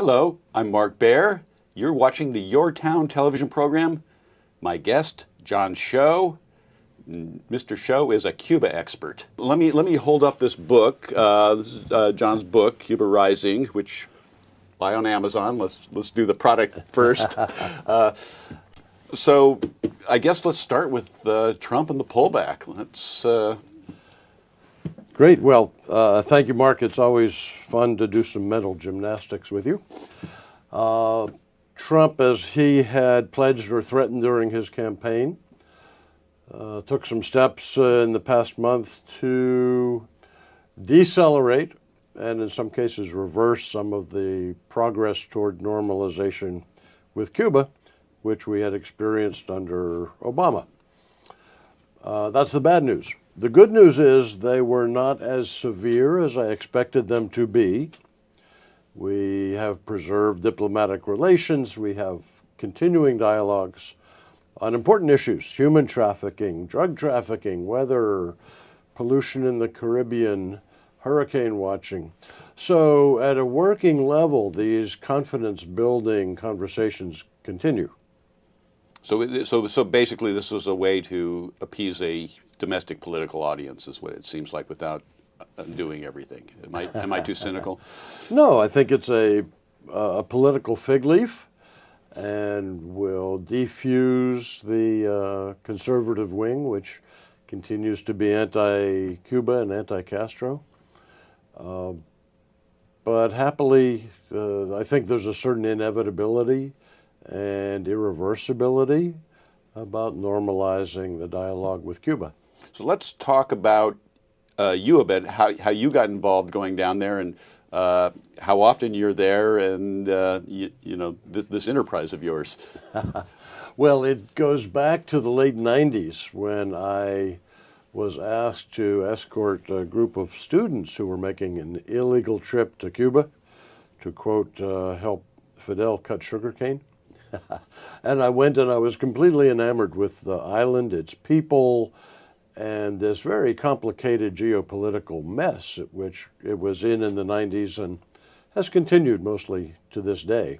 Hello, I'm Mark Baer. You're watching the YourTown television program. My guest, Jon Showe. Mr. Showe is a Cuba expert. Let me hold up this book. This is Jon's book, Cuba Rising, which buy on Amazon. Let's do the product first. So I guess let's start with Trump and the pullback. Great. Well, thank you, Mark. It's always fun to do some mental gymnastics with you. Trump, as he had pledged or threatened during his campaign, took some steps in the past month to decelerate and in some cases reverse some of the progress toward normalization with Cuba, which we had experienced under Obama. That's the bad news. The good news is they were not as severe as I expected them to be. We have preserved diplomatic relations. We have continuing dialogues on important issues: human trafficking, drug trafficking, weather, pollution in the Caribbean, hurricane watching. So at a working level, these confidence-building conversations continue. So basically this was a way to appease a domestic political audience, is what it seems like, without undoing everything. Am I too cynical? No, I think it's a political fig leaf, and will defuse the conservative wing, which continues to be anti-Cuba and anti-Castro. But happily, I think there's a certain inevitability and irreversibility about normalizing the dialogue with Cuba. So let's talk about you a bit, how you got involved going down there, and how often you're there, and this enterprise of yours. Well, it goes back to the late 90s when I was asked to escort a group of students who were making an illegal trip to Cuba to, quote, help Fidel cut sugarcane. And I went, and I was completely enamored with the island, its people, and this very complicated geopolitical mess which it was in the 90s and has continued mostly to this day.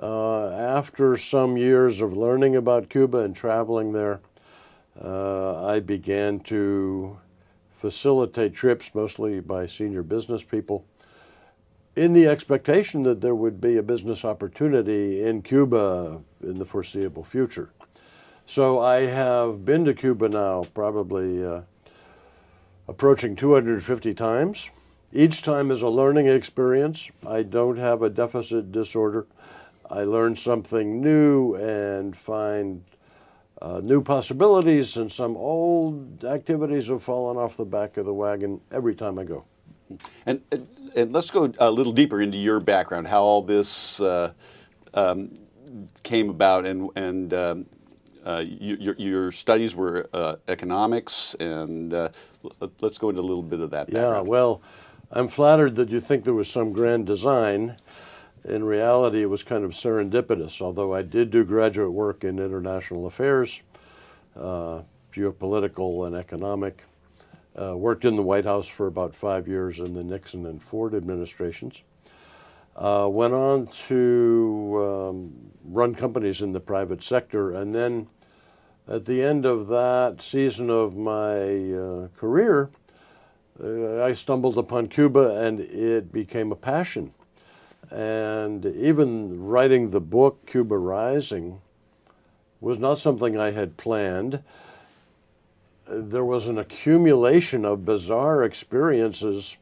After some years of learning about Cuba and traveling there, I began to facilitate trips, mostly by senior business people, in the expectation that there would be a business opportunity in Cuba in the foreseeable future. So I have been to Cuba now probably approaching 250 times. Each time is a learning experience. I don't have a deficit disorder. I learn something new and find new possibilities, and some old activities have fallen off the back of the wagon every time I go. And let's go a little deeper into your background, how all this came about, and your studies were economics, and let's go into a little bit of that background. Yeah, well, I'm flattered that you think there was some grand design. In reality, it was kind of serendipitous, although I did do graduate work in international affairs, geopolitical and economic. Worked in the White House for about 5 years in the Nixon and Ford administrations. Went on to run companies in the private sector, and then at the end of that season of my career, I stumbled upon Cuba, and it became a passion. And even writing the book, Cuba Rising, was not something I had planned. There was an accumulation of bizarre experiences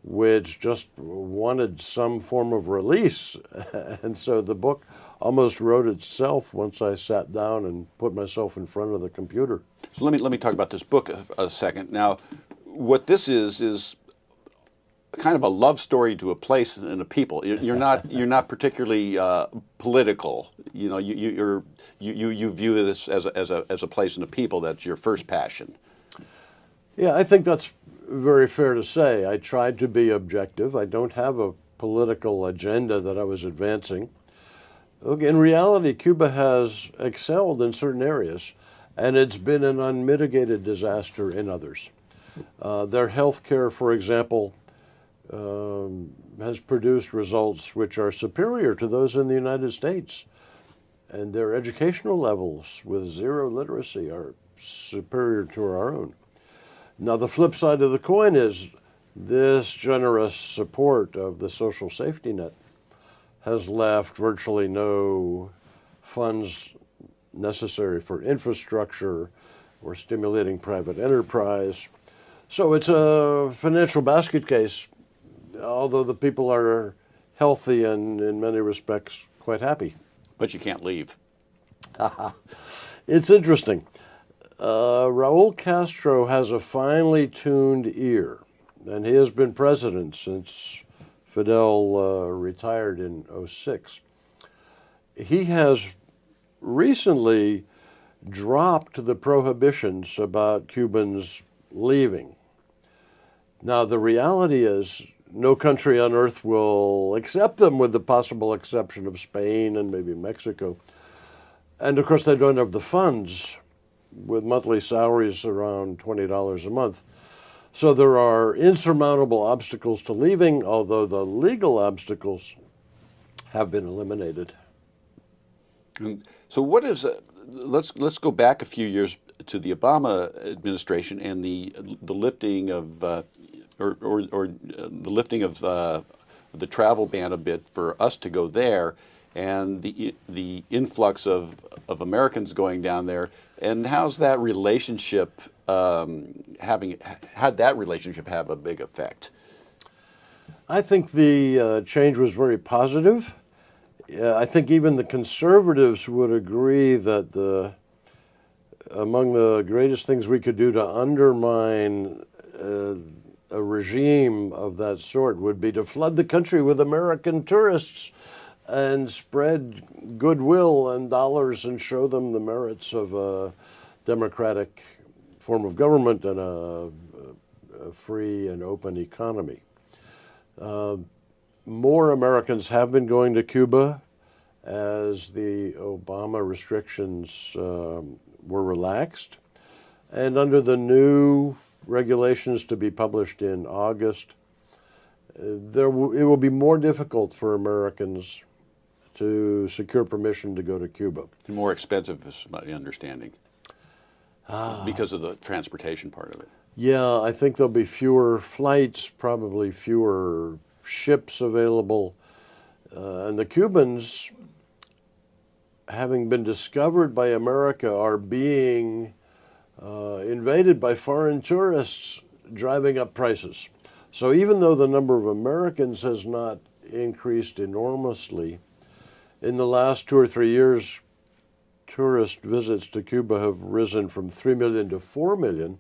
which just wanted some form of release. And so the book almost wrote itself once I sat down and put myself in front of the computer. So let me talk about this book a second. Now, what this is kind of a love story to a place and a people. You're not particularly political. You know, you view this as a place and a people. That's your first passion. Yeah, I think that's very fair to say. I tried to be objective. I don't have a political agenda that I was advancing. Look, in reality, Cuba has excelled in certain areas, and it's been an unmitigated disaster in others. Their health care, for example, has produced results which are superior to those in the United States. And their educational levels with zero literacy are superior to our own. Now, the flip side of the coin is this generous support of the social safety net has left virtually no funds necessary for infrastructure or stimulating private enterprise. So it's a financial basket case, although the people are healthy and in many respects quite happy. But you can't leave. It's interesting. Raul Castro has a finely tuned ear, and he has been president since Fidel retired in '06. He has recently dropped the prohibitions about Cubans leaving. Now, the reality is no country on earth will accept them, with the possible exception of Spain and maybe Mexico. And of course, they don't have the funds, with monthly salaries around $20 a month. So there are insurmountable obstacles to leaving, although the legal obstacles have been eliminated. So what is, let's go back a few years to the Obama administration and the lifting of, the lifting of the travel ban a bit for us to go there, and the influx of Americans going down there, and how's that relationship had that relationship have a big effect? I think the change was very positive. I think even the conservatives would agree that among the greatest things we could do to undermine a regime of that sort would be to flood the country with American tourists and spread goodwill and dollars and show them the merits of a democratic form of government and a free and open economy. More Americans have been going to Cuba as the Obama restrictions were relaxed. And under the new regulations to be published in August, it will be more difficult for Americans to secure permission to go to Cuba. More expensive, is my understanding, because of the transportation part of it. Yeah, I think there'll be fewer flights, probably fewer ships available. And the Cubans, having been discovered by America, are being invaded by foreign tourists driving up prices. So even though the number of Americans has not increased enormously, in the last 2 or 3 years, tourist visits to Cuba have risen from 3 million to 4 million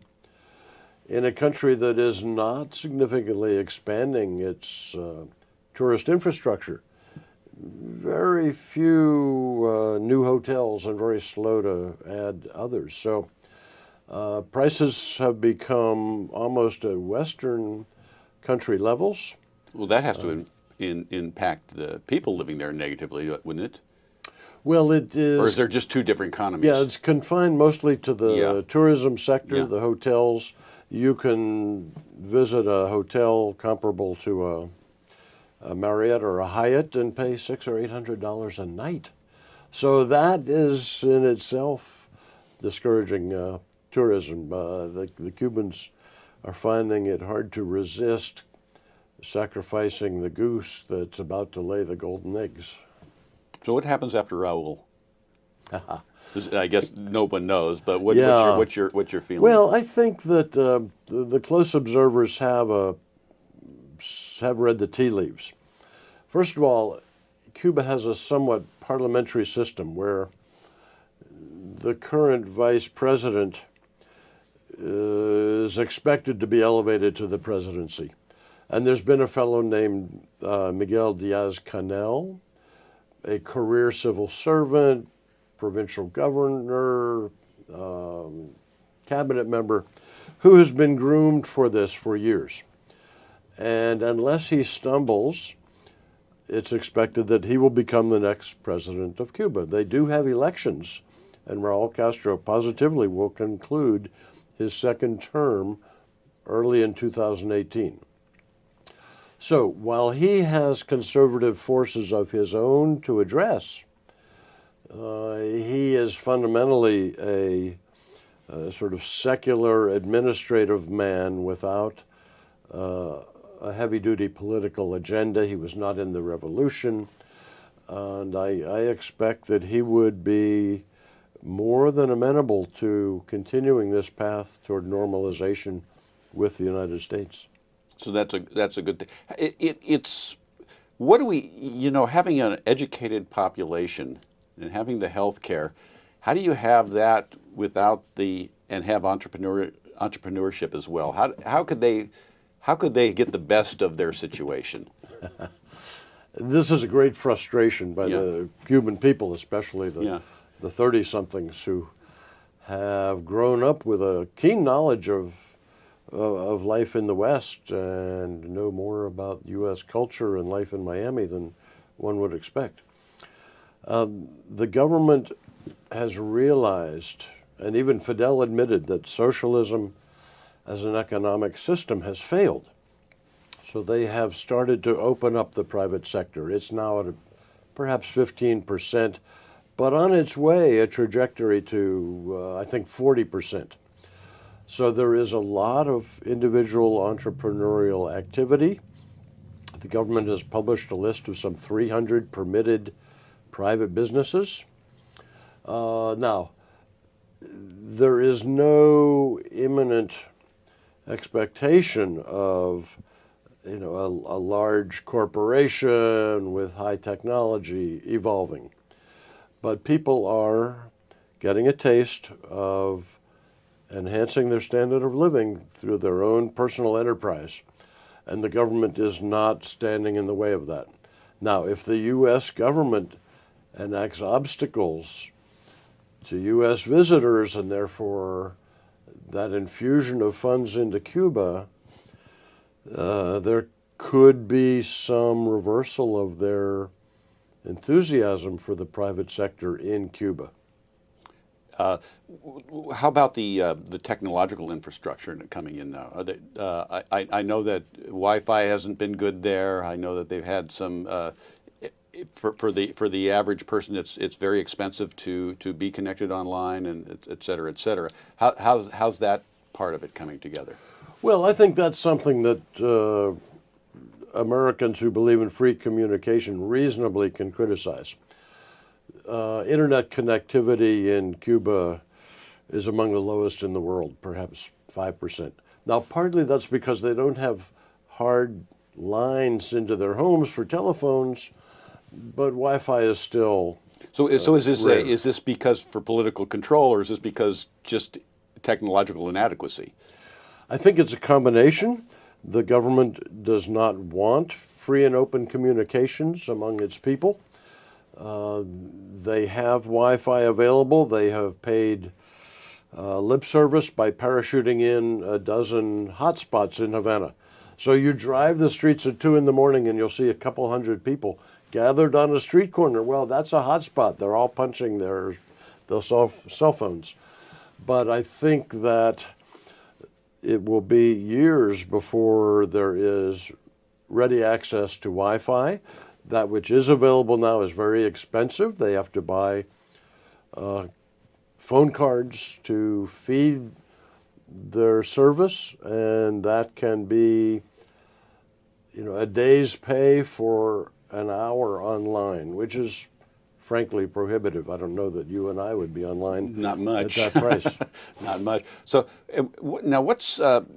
in a country that is not significantly expanding its tourist infrastructure. Very few new hotels and very slow to add others. So prices have become almost at Western country levels. Well, that has to impact the people living there negatively, wouldn't it? Well, it is. Or is there just two different economies? Yeah, it's confined mostly to the tourism sector, Yeah. the hotels. You can visit a hotel comparable to a Marriott or a Hyatt and pay $600 or $800 a night. So that is in itself discouraging tourism. The Cubans are finding it hard to resist sacrificing the goose that's about to lay the golden eggs. So what happens after Raul? I guess no one knows, but what's your feeling? Well, I think that the close observers have read the tea leaves. First of all, Cuba has a somewhat parliamentary system where the current vice president is expected to be elevated to the presidency. And there's been a fellow named Miguel Diaz-Canel, a career civil servant, provincial governor, cabinet member, who has been groomed for this for years. And unless he stumbles, it's expected that he will become the next president of Cuba. They do have elections, and Raul Castro positively will conclude his second term early in 2018. So while he has conservative forces of his own to address, he is fundamentally a sort of secular administrative man without a heavy-duty political agenda. He was not in the revolution, and I expect that he would be more than amenable to continuing this path toward normalization with the United States. So that's a good thing. It's what do we, having an educated population and having the health care, how do you have that without and have entrepreneurship as well? How could they get the best of their situation? This is a great frustration by the Cuban people, especially the 30-somethings who have grown up with a keen knowledge of life in the West and know more about U.S. culture and life in Miami than one would expect. The government has realized, and even Fidel admitted, that socialism as an economic system has failed. So they have started to open up the private sector. It's now at perhaps 15%, but on its way, a trajectory to, I think, 40%. So there is a lot of individual entrepreneurial activity. The government has published a list of some 300 permitted private businesses. Now, there is no imminent expectation of a large corporation with high technology evolving. But people are getting a taste of enhancing their standard of living through their own personal enterprise. And the government is not standing in the way of that. Now, if the U.S. government enacts obstacles to U.S. visitors and therefore that infusion of funds into Cuba, there could be some reversal of their enthusiasm for the private sector in Cuba. How about the technological infrastructure coming in now? I know that Wi-Fi hasn't been good there. I know that they've had some. For the average person, it's very expensive to be connected online, and et cetera, et cetera. How's that part of it coming together? Well, I think that's something that Americans who believe in free communication reasonably can criticize. Internet connectivity in Cuba is among the lowest in the world, perhaps 5%. Now, partly that's because they don't have hard lines into their homes for telephones, but Wi-Fi is still So is this rare. is this because for political control, or is this because just technological inadequacy? I think it's a combination. The government does not want free and open communications among its people. They have Wi-Fi available. They have paid lip service by parachuting in a dozen hotspots in Havana. So you drive the streets at 2 in the morning and you'll see a couple hundred people gathered on a street corner. Well, that's a hotspot. They're all punching their cell phones. But I think that it will be years before there is ready access to Wi-Fi. That which is available now is very expensive. They have to buy phone cards to feed their service, and that can be, a day's pay for an hour online, which is frankly prohibitive. I don't know that you and I would be online Not much. at that price. Not much. So now, what's I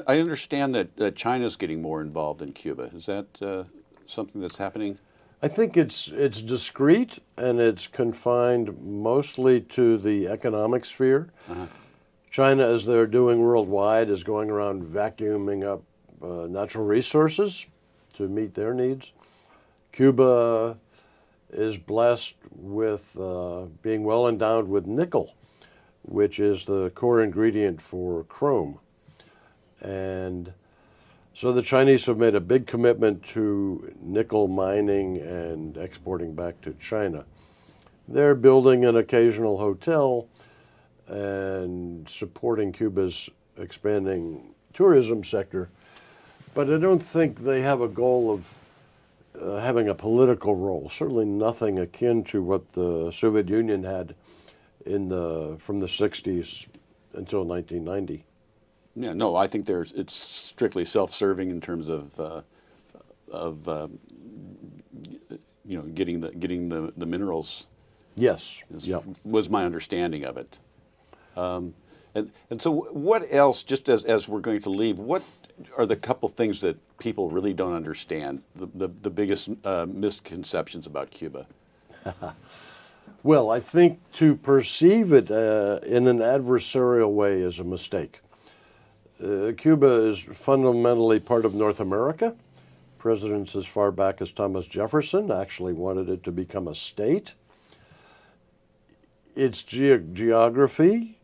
understand that China's getting more involved in Cuba. Is that something that's happening? I think it's discrete and it's confined mostly to the economic sphere. China, as they're doing worldwide, is going around vacuuming up natural resources to meet their needs. Cuba is blessed with being well endowed with nickel, which is the core ingredient for chrome. And so the Chinese have made a big commitment to nickel mining and exporting back to China. They're building an occasional hotel and supporting Cuba's expanding tourism sector. but I don't think they have a goal of having a political role. Certainly nothing akin to what the Soviet Union had from the 60s until 1990. Yeah, no, I think it's strictly self-serving in terms of getting the minerals. Yes, Was my understanding of it. And so what else, just as we're going to leave, what are the couple things that people really don't understand, the biggest misconceptions about Cuba? Well, I think to perceive it in an adversarial way is a mistake. Cuba is fundamentally part of North America. Presidents as far back as Thomas Jefferson actually wanted it to become a state. Its geography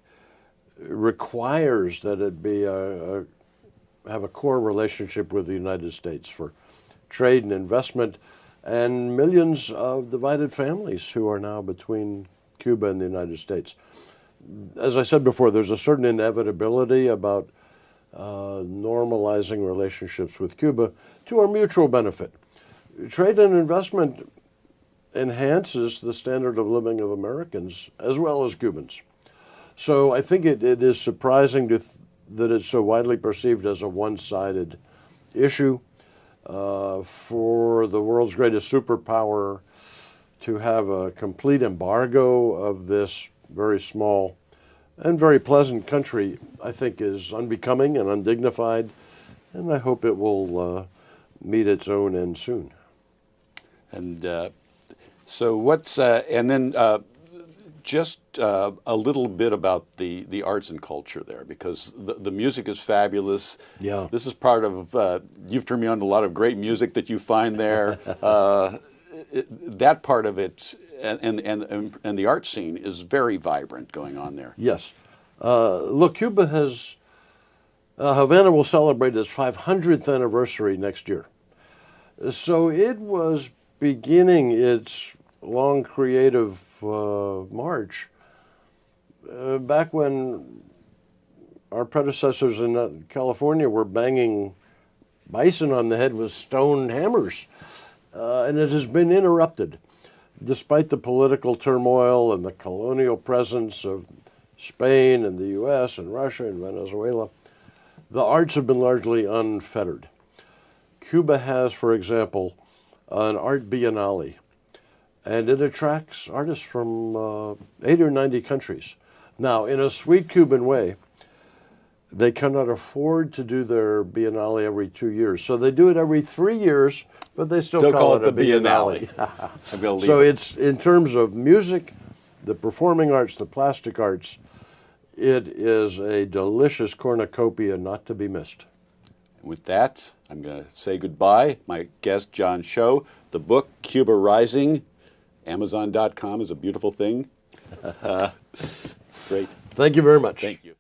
requires that it be have a core relationship with the United States for trade and investment, and millions of divided families who are now between Cuba and the United States. As I said before, there's a certain inevitability about normalizing relationships with Cuba to our mutual benefit. Trade and investment enhances the standard of living of Americans as well as Cubans. So I think it is surprising that it's so widely perceived as a one-sided issue. For the world's greatest superpower to have a complete embargo of this very small and very pleasant country, I think, is unbecoming and undignified, and I hope it will meet its own end soon. And so what's and then just a little bit about the arts and culture there, because the music is fabulous. Yeah. This is part of, you've turned me on to a lot of great music that you find there. That part of it and the art scene is very vibrant going on there. Yes. Look, Cuba has, Havana will celebrate its 500th anniversary next year. So it was beginning its long creative march back when our predecessors in California were banging bison on the head with stone hammers, and it has been interrupted. Despite the political turmoil and the colonial presence of Spain and the U.S. and Russia and Venezuela, the arts have been largely unfettered. Cuba has, for example, an art biennale, and it attracts artists from 80 or 90 countries. Now, in a sweet Cuban way, they cannot afford to do their biennale every 2 years. So they do it every 3 years, but they still call it a biennale. So it's, in terms of music, the performing arts, the plastic arts, it is a delicious cornucopia not to be missed. With that, I'm going to say goodbye. My guest, Jon Showe. The book, Cuba Rising, Amazon.com is a beautiful thing. Great. Thank you very much. Thank you.